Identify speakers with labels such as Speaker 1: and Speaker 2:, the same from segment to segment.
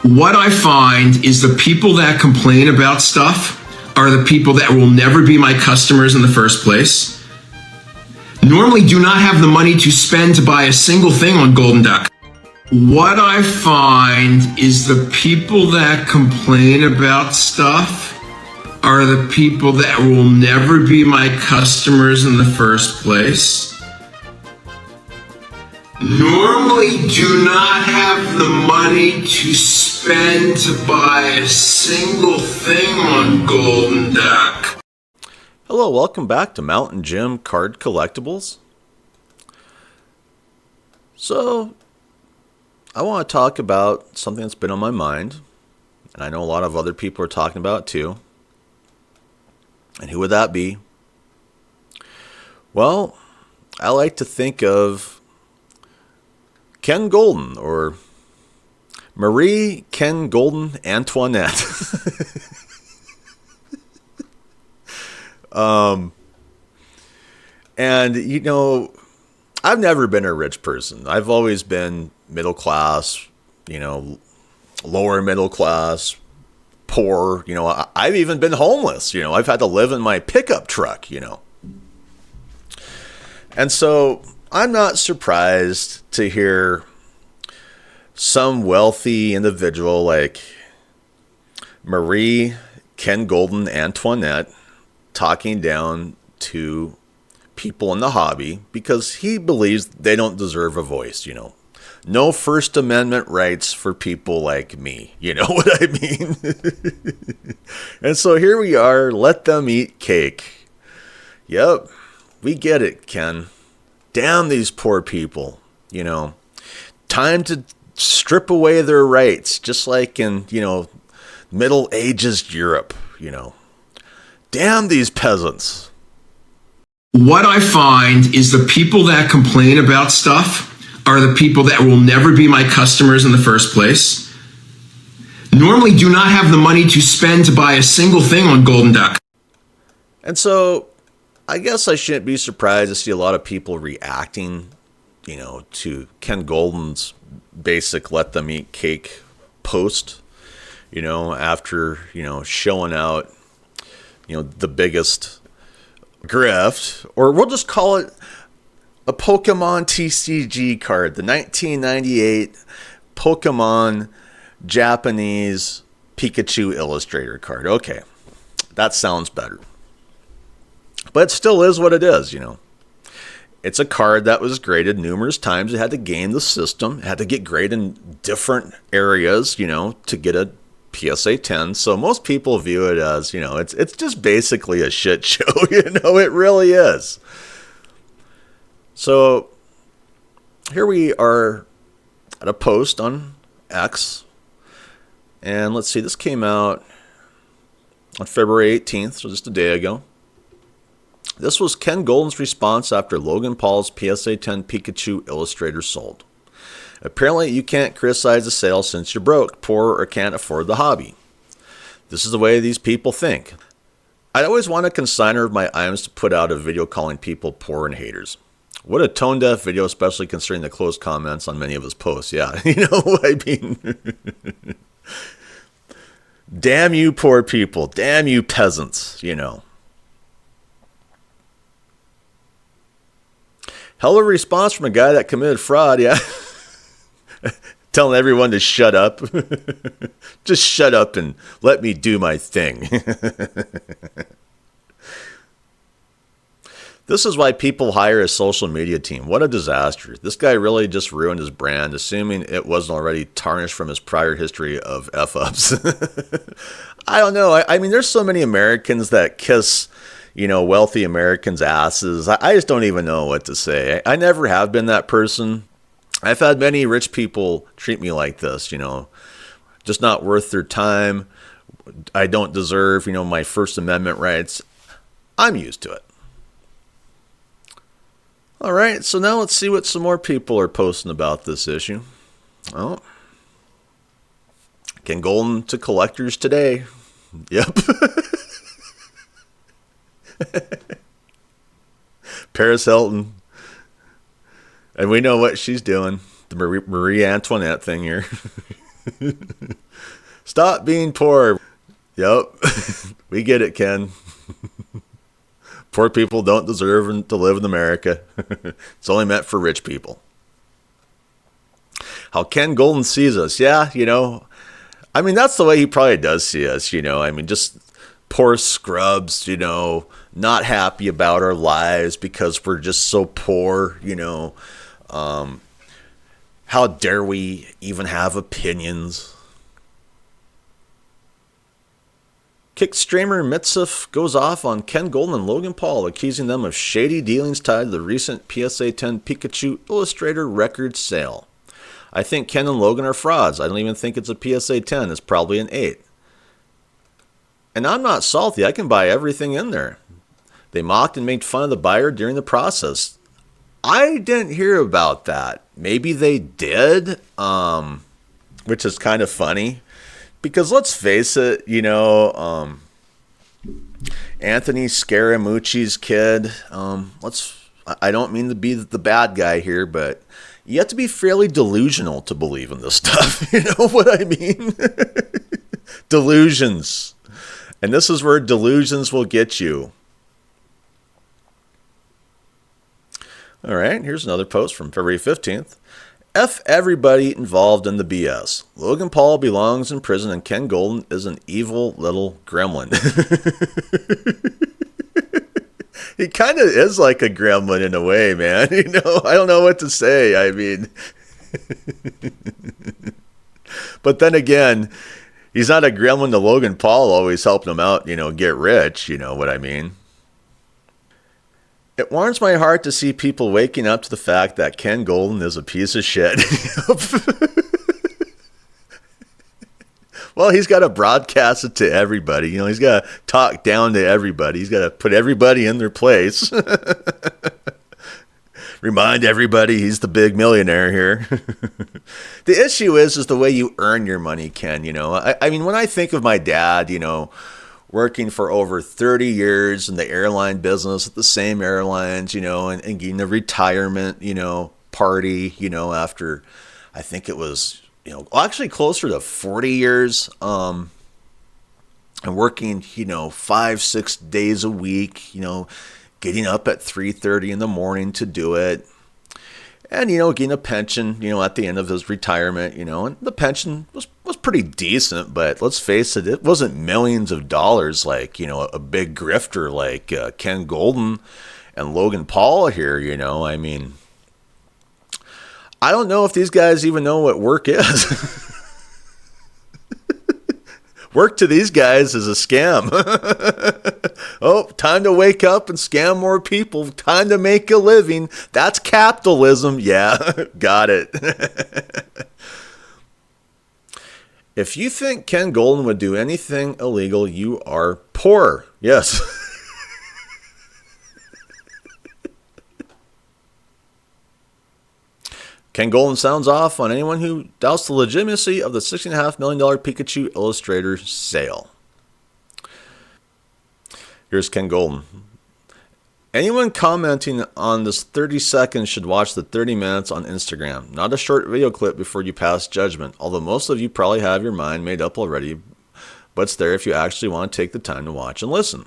Speaker 1: What I find is the people that complain about stuff are the people that will never be my customers in the first place. Normally do not have the money to spend to buy a single thing on Goldin. What I find is the people that complain about stuff are the people that will never be my customers in the first place. Normally do not have the money to spend to buy a single thing on Goldin.
Speaker 2: Hello, welcome back to Mountain Jim Card Collectibles. So, I want to talk about something that's been on my mind, and I know a lot of other people are talking about it too. And who would that be? Well, I like to think of Ken Goldin, or Marie Ken Goldin Antoinette. And you know, I've never been a rich person. I've always been middle class, you know, lower middle class, poor. You know, I've even been homeless. You know, I've had to live in my pickup truck, you know. And so I'm not surprised to hear some wealthy individual like Marie Ken Goldin Antoinette talking down to people in the hobby because he believes they don't deserve a voice, you know. No First Amendment rights for people like me. You know what I mean? And so here we are, let them eat cake. Yep, we get it, Ken. Damn these poor people, you know. Time to strip away their rights, just like in, you know, Middle Ages Europe, you know. Damn these peasants.
Speaker 1: What I find is the people that complain about stuff are the people that will never be my customers in the first place. Normally do not have the money to spend to buy a single thing on Goldin.
Speaker 2: And so I guess I shouldn't be surprised to see a lot of people reacting, you know, to Ken Goldin's basic let them eat cake post, you know, after, you know, showing out, you know, the biggest grift, or we'll just call it a Pokemon TCG card, the 1998 Pokemon Japanese Pikachu Illustrator card. Okay, that sounds better. But it still is what it is, you know. It's a card that was graded numerous times. It had to game the system. It had to get graded in different areas, you know, to get a PSA 10. So most people view it as, you know, it's just basically a shit show, you know, it really is. So here we are at a post on X. And let's see, this came out on February 18th, so just a day ago. This was Ken Goldin's response after Logan Paul's PSA 10 Pikachu Illustrator sold. Apparently, you can't criticize the sale since you're broke, poor, or can't afford the hobby. This is the way these people think. I'd always want a consignor of my items to put out a video calling people poor and haters. What a tone-deaf video, especially considering the closed comments on many of his posts. Yeah, you know what I mean? Damn you poor people. Damn you peasants, you know. Hell of a response from a guy that committed fraud, yeah. Telling everyone to shut up. Just shut up and let me do my thing. This is why people hire a social media team. What a disaster. This guy really just ruined his brand, assuming it wasn't already tarnished from his prior history of F-ups. I don't know. I mean, there's so many Americans that kiss, you know, wealthy Americans' asses. I just don't even know what to say. I never have been that person. I've had many rich people treat me like this, you know, just not worth their time. I don't deserve, you know, my First Amendment rights. I'm used to it. All right, so now let's see what some more people are posting about this issue. Oh, Ken Goldin to collectors today. Yep. Paris Hilton. And we know what she's doing. The Marie Antoinette thing here. Stop being poor. Yep. We get it, Ken. Poor people don't deserve to live in America. It's only meant for rich people. How Ken Goldin sees us. Yeah, I mean, that's the way he probably does see us, I mean, just poor scrubs, not happy about our lives because we're just so poor, how dare we even have opinions? Kick streamer Mitsuf goes off on Ken Goldin and Logan Paul, accusing them of shady dealings tied to the recent PSA 10 Pikachu Illustrator record sale. I think Ken and Logan are frauds. I don't even think it's a PSA 10. It's probably an 8. And I'm not salty. I can buy everything in there. They mocked and made fun of the buyer during the process. I didn't hear about that. Maybe they did, which is kind of funny. Because let's face it, Anthony Scaramucci's kid, I don't mean to be the bad guy here, but you have to be fairly delusional to believe in this stuff. You know what I mean? Delusions. And this is where delusions will get you. All right, here's another post from February 15th. F everybody involved in the BS. Logan Paul belongs in prison and Ken Goldin is an evil little gremlin. He kind of is like a gremlin in a way, man. I don't know what to say. I mean, but then again, he's not a gremlin to Logan Paul, always helping him out, get rich. You know what I mean? It warms my heart to see people waking up to the fact that Ken Goldin is a piece of shit. Well, he's got to broadcast it to everybody. He's got to talk down to everybody. He's got to put everybody in their place. Remind everybody he's the big millionaire here. The issue is the way you earn your money, Ken. I mean, when I think of my dad, working for over 30 years in the airline business at the same airlines, and getting a retirement, party, after I think it was, actually closer to 40 years, and working, 5-6 days a week, getting up at 3:30 in the morning to do it. And, getting a pension, at the end of his retirement, and the pension was pretty decent, but let's face it, it wasn't millions of dollars like, a big grifter like Ken Goldin and Logan Paul here, I mean, I don't know if these guys even know what work is. Work to these guys is a scam. Oh, time to wake up and scam more people. Time to make a living. That's capitalism. Yeah, got it. If you think Ken Goldin would do anything illegal, you are poor. Yes. Ken Goldin sounds off on anyone who doubts the legitimacy of the $16.5 million Pikachu Illustrator sale. Here's Ken Goldin. Anyone commenting on this 30 seconds should watch the 30 minutes on Instagram, not a short video clip before you pass judgment, although most of you probably have your mind made up already, but it's there if you actually want to take the time to watch and listen.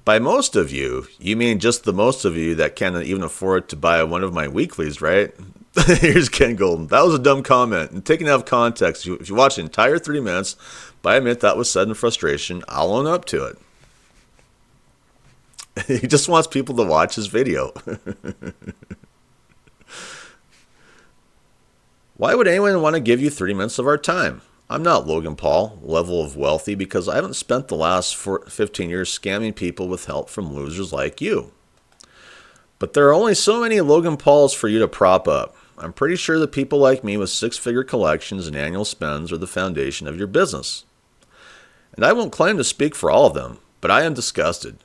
Speaker 2: By most of you, you mean just the most of you that can't even afford to buy one of my weeklies, right? Here's Ken Goldin. That was a dumb comment. And taken out of context, if you watch the entire 30 minutes, but I admit that was said in frustration, I'll own up to it. He just wants people to watch his video. Why would anyone want to give you 30 minutes of our time? I'm not Logan Paul, level of wealthy, because I haven't spent the last 15 years scamming people with help from losers like you. But there are only so many Logan Pauls for you to prop up. I'm pretty sure that people like me with six-figure collections and annual spends are the foundation of your business. And I won't claim to speak for all of them, but I am disgusted.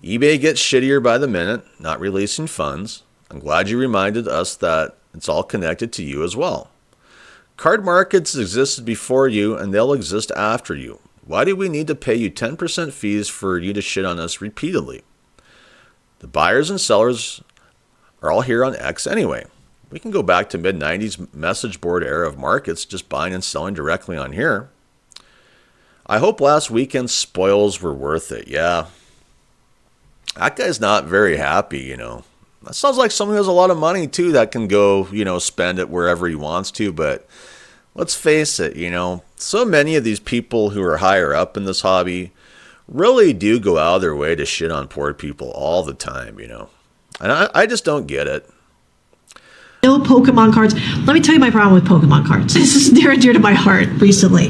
Speaker 2: eBay gets shittier by the minute, not releasing funds. I'm glad you reminded us that it's all connected to you as well. Card markets existed before you, and they'll exist after you. Why do we need to pay you 10% fees for you to shit on us repeatedly? The buyers and sellers are all here on X anyway. We can go back to mid-90s message board era of markets, just buying and selling directly on here. I hope last weekend's spoils were worth it. Yeah. That guy's not very happy, you know. That sounds like someone who has a lot of money, too, that can go, you know, spend it wherever he wants to. But let's face it, you know, so many of these people who are higher up in this hobby really do go out of their way to shit on poor people all the time, you know. And I just don't get it.
Speaker 3: No Pokemon cards. Let me tell you my problem with Pokemon cards. This is near and dear to my heart recently.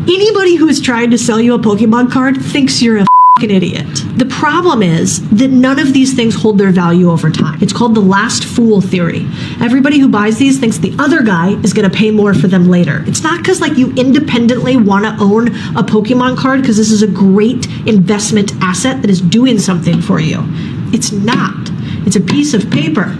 Speaker 3: Anybody who is trying to sell you a Pokemon card thinks you're a fucking idiot. The problem is that none of these things hold their value over time. It's called the last fool theory. Everybody who buys these thinks the other guy is going to pay more for them later. It's not because like you independently want to own a Pokemon card because this is a great investment asset that is doing something for you. It's not. It's a piece of paper.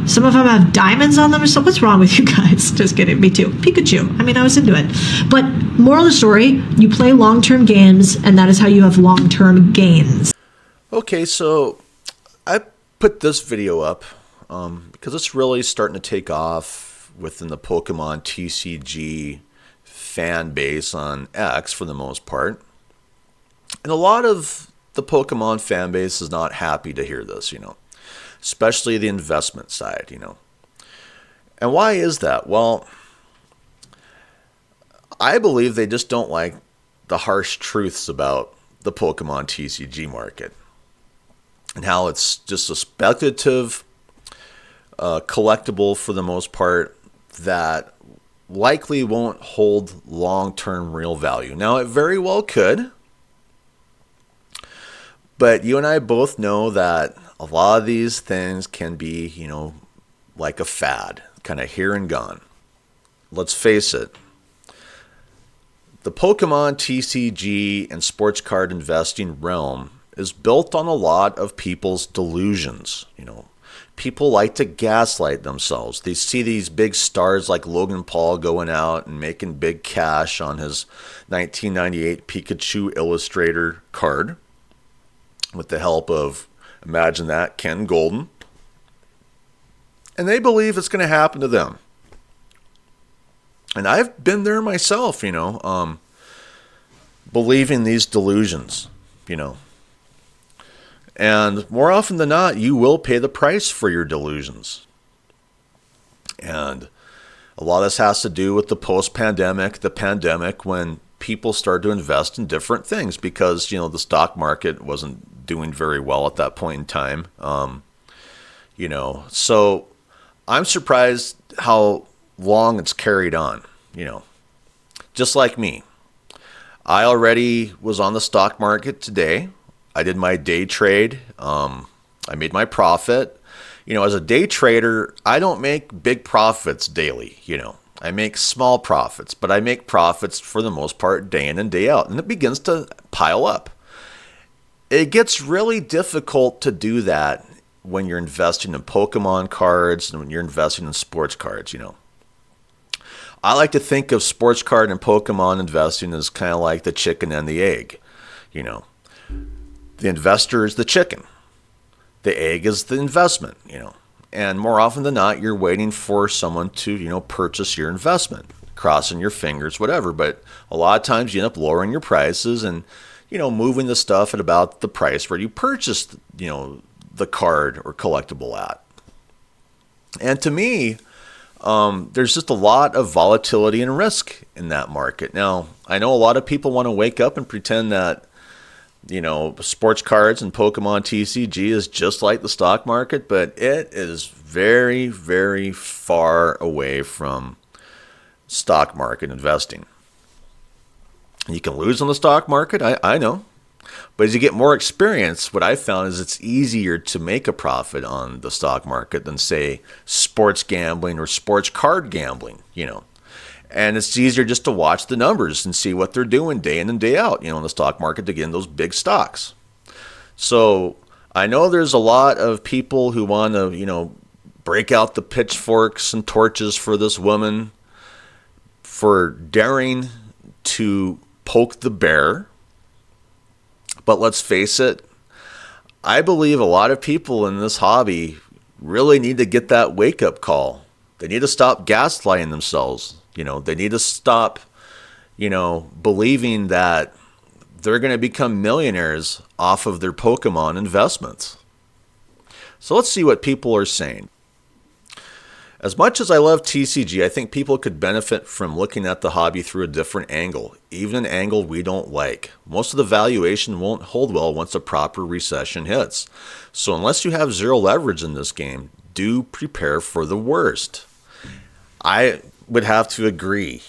Speaker 3: Some of them have diamonds on them or something. What's wrong with you guys? Just kidding. Me too. Pikachu. I mean, I was into it. But moral of the story, you play long-term games, and that is how you have long-term gains.
Speaker 2: Okay, so I put this video up because it's really starting to take off within the Pokemon TCG fan base on X for the most part. And a lot of the Pokemon fan base is not happy to hear this, you know. Especially the investment side, you know. And why is that? Well, I believe they just don't like the harsh truths about the Pokemon TCG market and how it's just a speculative collectible for the most part that likely won't hold long-term real value. Now, it very well could, but you and I both know that a lot of these things can be, you know, like a fad, kind of here and gone. Let's face it. The Pokemon TCG and sports card investing realm is built on a lot of people's delusions. You know, people like to gaslight themselves. They see these big stars like Logan Paul going out and making big cash on his 1998 Pikachu Illustrator card with the help of, imagine that, Ken Goldin. And they believe it's going to happen to them. And I've been there myself, you know, believing these delusions, you know. And more often than not, you will pay the price for your delusions. And a lot of this has to do with the post-pandemic, the pandemic, when people started to invest in different things because, you know, the stock market wasn't doing very well at that point in time. You know, so I'm surprised how long it's carried on, you know, just like me. I already was on the stock market today. I did my day trade. I made my profit. You know, as a day trader, I don't make big profits daily, you know. I make small profits, but I make profits for the most part day in and day out, and it begins to pile up. It gets really difficult to do that when you're investing in Pokemon cards and when you're investing in sports cards, you know. I like to think of sports card and Pokemon investing as kind of like the chicken and the egg, you know. The investor is the chicken. The egg is the investment, you know. And more often than not, you're waiting for someone to, you know, purchase your investment, crossing your fingers, whatever. But a lot of times you end up lowering your prices and, you know, moving the stuff at about the price where you purchased, you know, the card or collectible at. And to me, there's just a lot of volatility and risk in that market. Now, I know a lot of people want to wake up and pretend that, you know, sports cards and Pokemon TCG is just like the stock market, but it is very, very far away from stock market investing. You can lose on the stock market, I know. But as you get more experience, what I've found is it's easier to make a profit on the stock market than, say, sports gambling or sports card gambling, you know. And it's easier just to watch the numbers and see what they're doing day in and day out, you know, in the stock market to get in those big stocks. So I know there's a lot of people who want to, you know, break out the pitchforks and torches for this woman for daring to poke the bear. But let's face it, I believe a lot of people in this hobby really need to get that wake-up call. They need to stop gaslighting themselves. They need to stop, believing that they're going to become millionaires off of their Pokemon investments. So let's see what people are saying. As much as I love TCG, I think people could benefit from looking at the hobby through a different angle, even an angle we don't like. Most of the valuation won't hold well once a proper recession hits. So unless you have zero leverage in this game, do prepare for the worst. I would have to agree,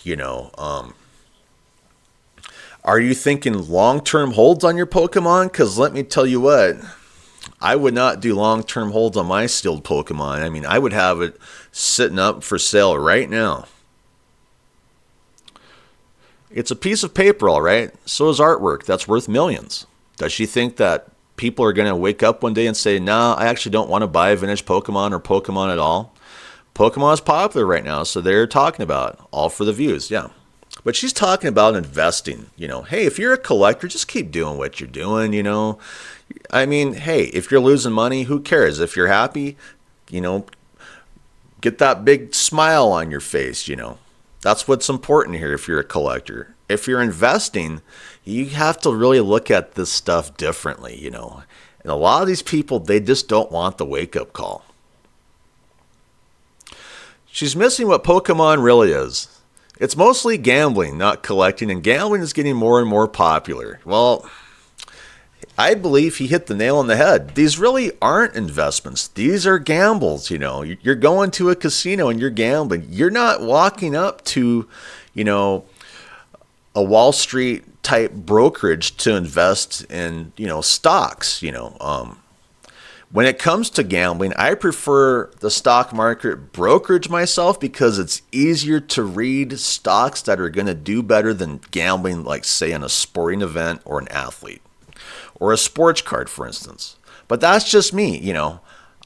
Speaker 2: Are you thinking long-term holds on your Pokemon? Because let me tell you what, I would not do long-term holds on my sealed Pokemon. I mean, I would have it sitting up for sale right now. It's a piece of paper, all right? So is artwork. That's worth millions. Does she think that people are going to wake up one day and say, nah, I actually don't want to buy a vintage Pokemon or Pokemon at all? Pokemon is popular right now, so they're talking about it. All for the views, yeah. But she's talking about investing. Hey, if you're a collector, just keep doing what you're doing, I mean, hey, if you're losing money, who cares? If you're happy, get that big smile on your face, That's what's important here if you're a collector. If you're investing, you have to really look at this stuff differently, And a lot of these people, they just don't want the wake-up call. She's missing what Pokemon really is. It's mostly gambling, not collecting, and gambling is getting more and more popular. Well, I believe he hit the nail on the head. These really aren't investments. These are gambles, You're going to a casino and you're gambling. You're not walking up to, a Wall Street type brokerage to invest in, stocks, When it comes to gambling, I prefer the stock market brokerage myself because it's easier to read stocks that are going to do better than gambling, like say in a sporting event or an athlete or a sports card, for instance. But that's just me,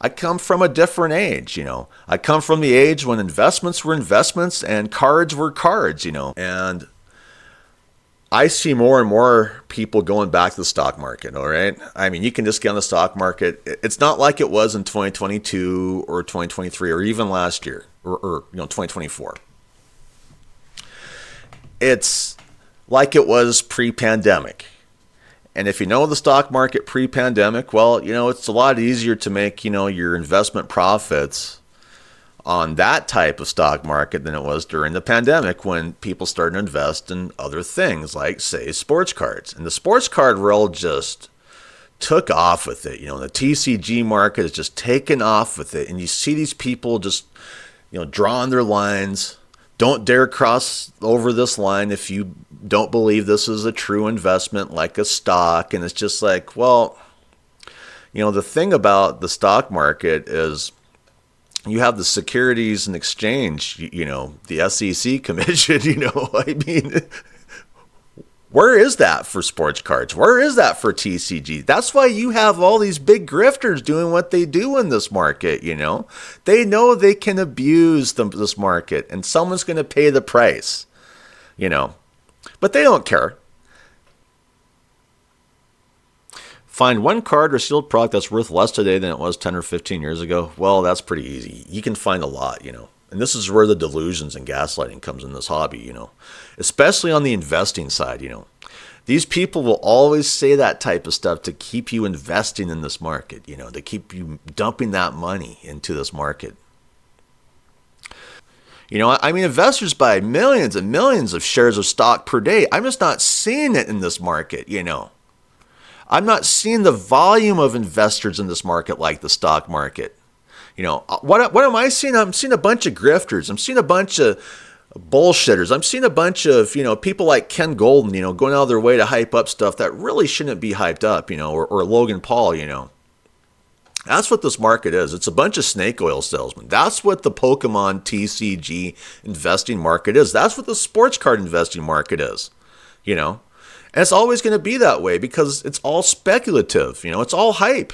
Speaker 2: I come from a different age, I come from the age when investments were investments and cards were cards, And I see more and more people going back to the stock market, all right? I mean, you can just get on the stock market. It's not like it was in 2022 or 2023 or even last year or 2024. It's like it was pre-pandemic. And if you know the stock market pre-pandemic, well, it's a lot easier to make, your investment profits on that type of stock market than it was during the pandemic when people started to invest in other things like, say, sports cards. And the sports card world just took off with it. The TCG market has just taken off with it. And you see these people just, drawing their lines. Don't dare cross over this line if you don't believe this is a true investment like a stock. And it's just like, well, the thing about the stock market is you have the Securities and Exchange, the SEC commission, I mean, where is that for sports cards? Where is that for TCG? That's why you have all these big grifters doing what they do in this market, They know they can abuse this market and someone's going to pay the price, But they don't care. Find one card or sealed product that's worth less today than it was 10 or 15 years ago. Well, that's pretty easy. You can find a lot, And this is where the delusions and gaslighting comes in this hobby, Especially on the investing side, These people will always say that type of stuff to keep you investing in this market, to keep you dumping that money into this market. I mean, investors buy millions and millions of shares of stock per day. I'm just not seeing it in this market, I'm not seeing the volume of investors in this market like the stock market. What am I seeing? I'm seeing a bunch of grifters. I'm seeing a bunch of bullshitters. I'm seeing a bunch of, people like Ken Goldin, going out of their way to hype up stuff that really shouldn't be hyped up, or Logan Paul, That's what this market is. It's a bunch of snake oil salesmen. That's what the Pokemon TCG investing market is. That's what the sports card investing market is, And it's always going to be that way because it's all speculative. It's all hype.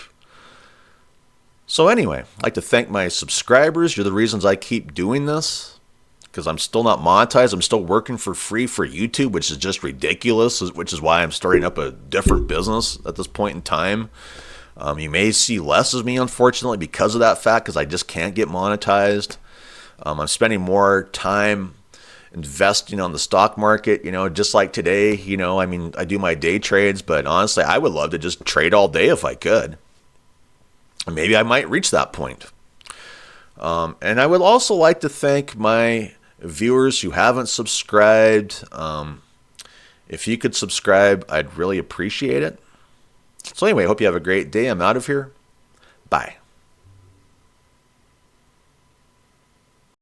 Speaker 2: So anyway, I'd like to thank my subscribers. You're the reasons I keep doing this because I'm still not monetized. I'm still working for free for YouTube, which is just ridiculous, which is why I'm starting up a different business at this point in time. You may see less of me, unfortunately, because of that fact, because I just can't get monetized. I'm spending more time investing on the stock market, just like today. I mean, I do my day trades, but honestly, I would love to just trade all day if I could. And maybe I might reach that point. And I would also like to thank my viewers who haven't subscribed. If you could subscribe, I'd really appreciate it. So anyway, hope you have a great day. I'm out of here. Bye.